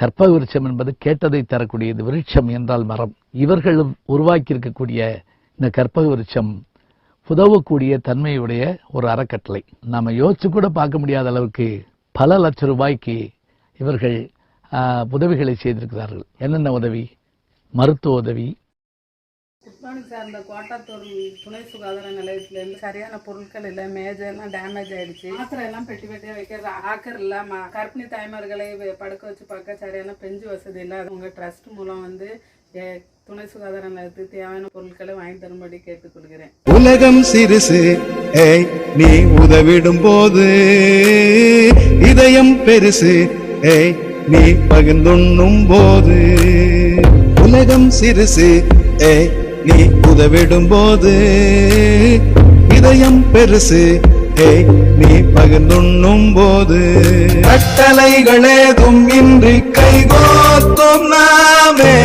கற்பக விருட்சம் என்பது கேட்டதை தரக்கூடியது. விருட்சம் என்றால் மரம். இவர்களும் உருவாக்கி இருக்கக்கூடிய இந்த கற்பக விருட்சம் உதவக்கூடிய தன்மையுடைய ஒரு அறக்கட்டளை. நாம யோசிச்சு கூட பார்க்க முடியாத அளவுக்கு பல லட்சம் ரூபாய்க்கு இவர்கள் உதவிகளை செய்திருக்கிறார்கள். என்னென்ன உதவி? மருத்துவ உதவி. சார்ந்த கோட்டாத்தூர் துணை சுகாதார நிலையத்திலேருந்து சரியான பொருட்கள் இல்லை, மேஜெல்லாம் டேமேஜ் ஆயிடுச்சு, மாத்திரை எல்லாம் பெட்டி பெட்டியாக வைக்கிற ஆக்கர் இல்லை, கர்ப்பிணி தாய்மார்களை படுக்க வச்சு பார்க்க சரியான பெஞ்சு வசதி இல்லை. உங்கள் ட்ரஸ்ட் மூலம் துணை சுகாதார நிலையத்துக்கு தேவையான பொருட்களை வாங்கி தரும்படி கேட்டுக்கொள்கிறேன். உலகம் சிறுசு, நீ உதவிடும் போது இதயம் பெருசு, நீ பகிர்ந்துண்ணும் போது. உலகம் சிறுசு, நீ உதவிடும் போது இதயம் பெருசு, நீ பகிர்ந்துண்ணும் போது. கட்டளைகளேதும் இன்றி கைகோத்தும் நாமே,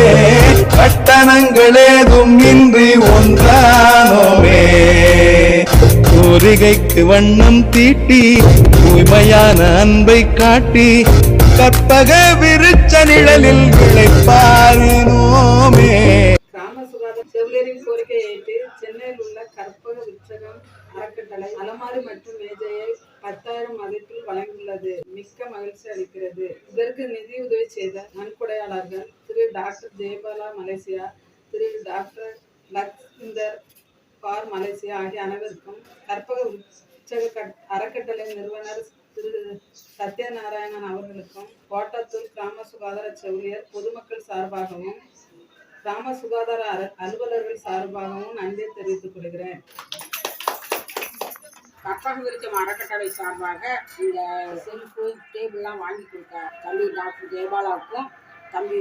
கட்டணங்களேதும் இன்றி ஒன்றானோமே. கோரிகைக்கு வண்ணம் தீட்டி தூய்மையான அன்பை காட்டி கற்பக விருட்ச நிழலில் விளைப்பாரினோமே. கிராம சுகாதார செவிலியரின் கோரிக்கையை ஏற்று சென்னையில் உள்ள கற்பக விருட்சகம் அறக்கட்டளை அலமாரி மற்றும் மேஜையை 10,000 மதிப்பில் வழங்கியுள்ளது. மிக்க மகிழ்ச்சி அளிக்கிறது. இதற்கு நிதி உதவி செய்த நன்கொடையாளர்கள் திரு டாக்டர் ஜெயபாலா மலேசியா, திரு டாக்டர் லக்விந்தர் கார் மலேசியா ஆகிய அனைவருக்கும், கற்பக விருட்சக அறக்கட்டளை நிறுவனர் திரு சத்யநாராயணன் அவர்களுக்கும், கோட்டாத்தூர் கிராம சுகாதார செவிலியர் பொதுமக்கள் சார்பாகவும் கிராம சுகாதார அலுவலர்கள் சார்பாகவும் நன்றி தெரிவித்துக் கொள்கிறேன். கற்பக விருட்சம் அறக்கட்டளை சார்பாக இந்த செல்ஃபு டேபிள்லாம் வாங்கி கொடுக்க தம்பி டாக்டர் ஜெயபாலாவுக்கும் தம்பி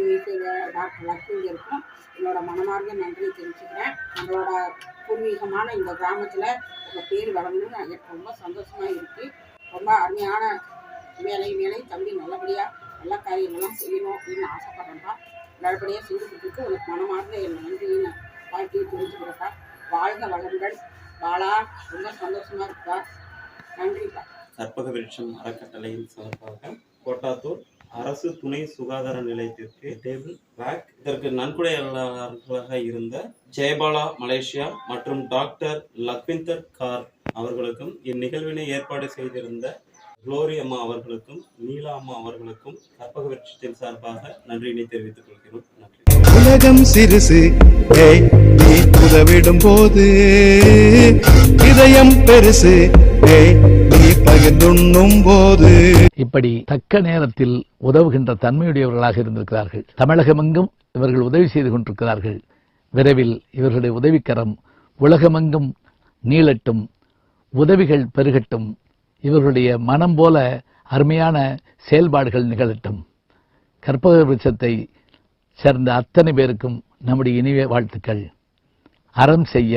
டாக்டர் லக்ஷ்மிக்கும் என்னோட மனமார்ந்த நன்றி தெரிவிச்சுக்கிறேன். நம்மளோட பூர்வீகமான இந்த கிராமத்தில் உங்கள் பேர் வளரணும்னு எனக்கு ரொம்ப சந்தோஷமாக இருக்குது. ரொம்ப அருமையான வேலை தம்பி நல்லபடியாக எல்லா காரியங்களும் செய்யணும் அப்படின்னு ஆசைப்படுறேன்ப்பா. நல்லபடியாக செஞ்சுக்கிட்டு உனக்கு மனமார்ந்த என் நன்றின்னு வாழ்க்கையை தெரிஞ்சுக்கிறப்பா. வாழ்க வளங்கள் பாலா, ரொம்ப சந்தோஷமா இருக்கா. நன்றிப்பா. கற்பக விருட்சம் அறக்கட்டளையின் சார்பாக கோட்டாத்தூர் அரசு துணை சுகாதார நிலையத்திற்கு டேபிள் பேக், இதற்கு நன்கொடையாளர்களாக இருந்த ஜெயபாலா மலேசியா மற்றும் டாக்டர் லக்விந்தர் கார் அவர்களுக்கும், இந்நிகழ்வினை ஏற்பாடு செய்திருந்த குளோரி அம்மா அவர்களுக்கும் நீலா அம்மா அவர்களுக்கும் கற்பக விருட்சத்தின் சார்பாக நன்றியினை தெரிவித்துக் கொள்கிறோம். நன்றி. உலகம் சிறுசு, நீ உதவிடும் போது இதயம் பெருசு, நீ பகிர்ந்துண்ணும் போது. இப்படி தக்க நேரத்தில் உதவுகின்ற தன்மையுடையவர்களாக இருந்திருக்கிறார்கள். தமிழகமெங்கும் இவர்கள் உதவி செய்து கொண்டிருக்கிறார்கள். விரைவில் இவர்களுடைய உதவிக்கரம் உலகமெங்கும் நீளட்டும், உதவிகள் பெருகட்டும், இவர்களுடைய மனம் போல அருமையான செயல்பாடுகள் நிகழட்டும். கற்பக விருட்சத்தை சேர்ந்த அத்தனை பேருக்கும் நம்முடைய இனிய வாழ்த்துக்கள். அறம் செய்ய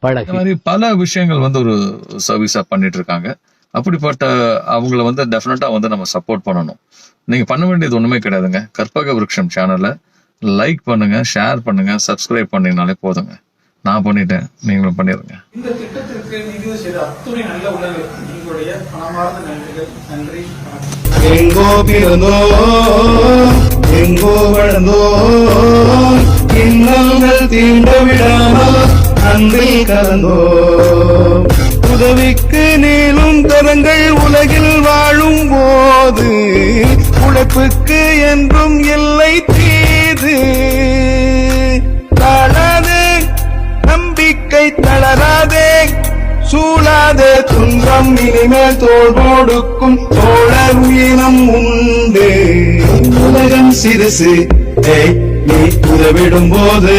பழகி பல விஷயங்கள் ஒரு சர்வீஸா பண்ணிட்டு இருக்காங்க. அப்படிப்பட்ட அவங்கள டெஃபினட்டா நம்ம சப்போர்ட் பண்ணணும். நீங்க பண்ண வேண்டியது ஒண்ணுமே கிடையாதுங்க. கற்பக விருட்சம் சேனலை லைக் பண்ணுங்க, ஷேர் பண்ணுங்க, சப்ஸ்கிரைப் பண்ணீங்கனாலே போதுங்க. நான் பண்ணிட்டேன், நீங்களும் பண்ணிருங்க. இந்த திட்டத்திற்கு நிதி செய்த அத்துணை நல்ல உள்ளங்களுக்கு உங்களுடைய மனமார்ந்த நன்றிகள். நன்றி. எங்கோ பிறந்தோ எங்கோ வளர்ந்தோ இன்னல்கள் தீண்ட விடாமல் அன்பில் கலந்தோ. உதவிக்கு நீளும் கரங்கள் உலகில் வாழும் போது உழைப்புக்கு என்றும் எல்லை தீது. தாழாதே, நம்பிக்கை தளராதே, சூழாதே துன்பம் இனிமேல் தோள் கொடுக்கும் தோழர் உயிரம் உண்டு. உலகம் சிறுசு, நீ உதவிடும் போது